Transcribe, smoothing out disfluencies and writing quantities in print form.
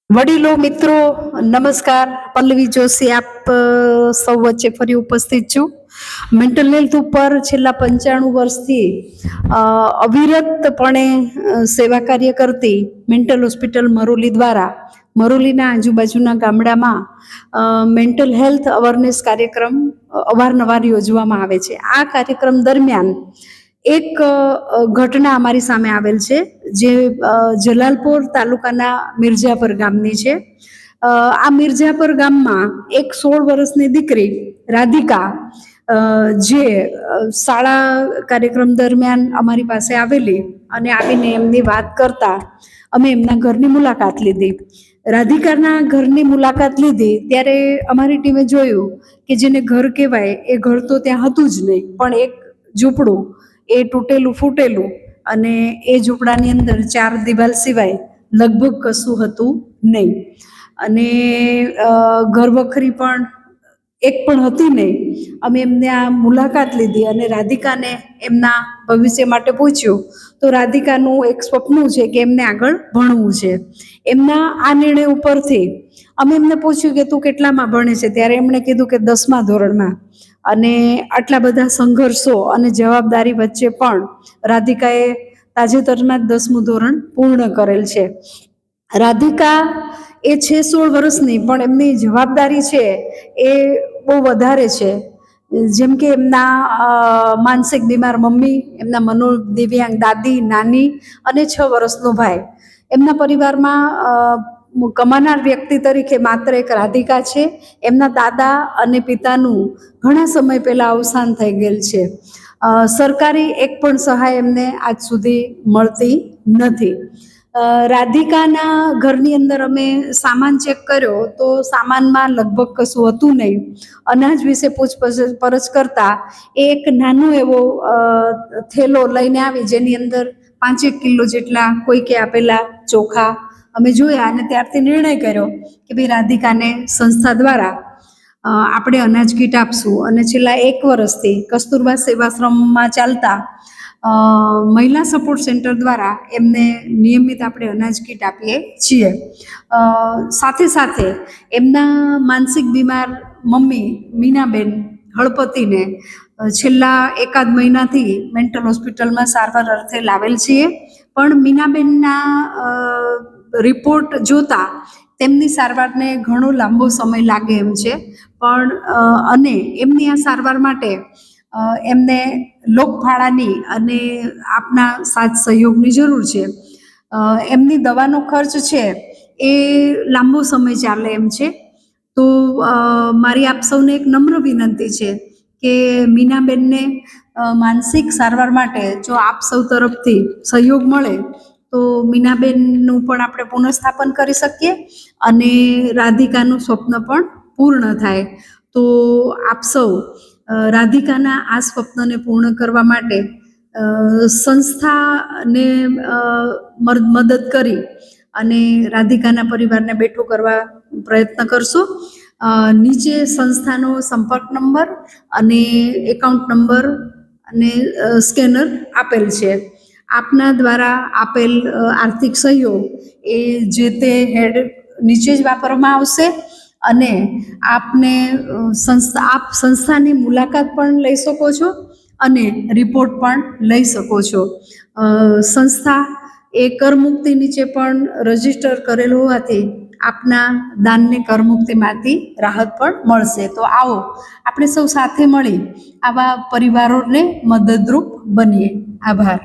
વડીલો, મિત્રો, નમસ્કાર. પલ્લવી જોશી આપ સૌ વચ્ચે ફરી ઉપસ્થિત છું. મેન્ટલ હેલ્થ ઉપર છેલ્લા 95 વર્ષથી અવિરતપણે સેવા કાર્ય કરતી મેન્ટલ હોસ્પિટલ મરોલી દ્વારા મરોલીના આજુબાજુના ગામડામાં મેન્ટલ હેલ્થ અવેરનેસ કાર્યક્રમ અવારનવાર યોજવામાં આવે છે. આ કાર્યક્રમ દરમિયાન એક ઘટના અમારી સામે આવેલ છે, જે જલાલપોર તાલુકાના મિર્જાપર ગામની છે. આ મિર્જાપર ગામમાં એક 16 વર્ષની દીકરી રાધિકા, જે શાળા કાર્યક્રમ દરમિયાન અમારી પાસે આવેલી અને આવીને એમની વાત કરતા અમે એમના ઘરની મુલાકાત લીધી. રાધિકાના ઘરની મુલાકાત લીધી ત્યારે અમારી ટીમે જોયું કે જેને ઘર કહેવાય એ ઘર તો ત્યાં હતું જ નહીં, પણ એક ઝૂંપડું, એ તૂટેલું ફૂટેલું, અને એ ઝૂંપડાની અંદર 4 દિવાલ સિવાય લગભગ કશું હતું નહીં. અને ઘરવખરી પણ એક પણ હતી નહીં. અમે એમને આ મુલાકાત લીધી અને રાધિકાને એમના ભવિષ્ય માટે પૂછ્યું તો રાધિકાનું એક સ્વપ્ન છે કે એમને આગળ ભણવું છે. એમના આ નિર્ણય ઉપરથી અમે એમને પૂછ્યું કે તું કેટલામાં ભણે છે, ત્યારે એમણે કીધું કે 10મા ધોરણમાં. અને આટલા બધા સંઘર્ષો અને જવાબદારી વચ્ચે પણ રાધિકાએ તાજેતરમાં જ 10મું ધોરણ પૂર્ણ કરેલ છે. રાધિકા એ છે 16 વર્ષની, પણ એમની જવાબદારી છે એ બહુ વધારે છે. જેમ કે એમના માનસિક બીમાર મમ્મી, એમના મનોદિવ્યાંગ દાદી, નાની અને 6 વર્ષનો ભાઈ. એમના પરિવારમાં કમાનાર વ્યક્તિ તરીકે માત્ર એક રાધિકા છે. એમના દાદા અને પિતાનું ઘણા સમય પહેલા અવસાન થઈ ગયેલ છે. સરકારી એક પણ સહાય એમને આજ સુધી મળતી નથી. રાધિકાના ઘરની અંદર અમે સામાન ચેક કર્યો તો સામાનમાં લગભગ કશું હતું નહીં. અનાજ વિશે પૂછપરછ કરતા એક નાનો એવો થેલો લઈને આવી, જેની અંદર 5 કિલો જેટલા કોઈકે આપેલા ચોખા અમે જોયા અને ત્યારથી નિર્ણય કર્યો કે ભાઈ રાધિકાને સંસ્થા દ્વારા આપણે અનાજ કીટ આપશું. અને છેલ્લા 1 વર્ષથી કસ્તુરબા સેવાશ્રમમાં ચાલતા મહિલા સપોર્ટ સેન્ટર દ્વારા એમને નિયમિત આપણે અનાજ કીટ આપીએ છીએ. સાથે સાથે એમના માનસિક બીમાર મમ્મી મીનાબેન હળપતિને છેલ્લા 1 મહિનાથી મેન્ટલ હોસ્પિટલમાં સારવાર અર્થે લાવેલ છીએ. પણ મીનાબેનના રિપોર્ટ જોતા તેમની સારવારને ઘણો લાંબો સમય લાગે એમ છે. પણ અને એમની આ સારવાર માટે એમને લોકફાળાની અને આપના સાથ સહયોગની જરૂર છે. એમની દવાનો ખર્ચ છે એ લાંબો સમય ચાલે એમ છે. તો મારી આપ સૌને એક નમ્ર વિનંતી છે કે મીનાબેનને માનસિક સારવાર માટે જો આપ સૌ તરફથી સહયોગ મળે તો મીનાબેનનું પણ આપણે પુનઃસ્થાપન કરી શકીએ અને રાધિકાનું સ્વપ્ન પણ પૂર્ણ થાય. તો આપ સૌ રાધિકાના આ સ્વપ્નને પૂર્ણ કરવા માટે સંસ્થાને મદદ કરી અને રાધિકાના પરિવારને બેઠું કરવા પ્રયત્ન કરશો. નીચે સંસ્થાનો સંપર્ક નંબર અને એકાઉન્ટ નંબર અને સ્કેનર આપેલ છે. આપના દ્વારા આપેલ આર્થિક સહયોગ એ જે તે હેડ નીચે જ વાપરવામાં આવશે. અને આપને આપ સંસ્થાની મુલાકાત પણ લઈ શકો છો અને રિપોર્ટ પણ લઈ શકો છો. સંસ્થા એ કરમુક્તિ નીચે પણ રજીસ્ટર કરેલ હોવાથી આપના દાનને કરમુક્તિમાંથી રાહત પણ મળશે. તો આવો આપણે સૌ સાથે મળી આવા પરિવારોને મદદરૂપ બનીએ. આભાર.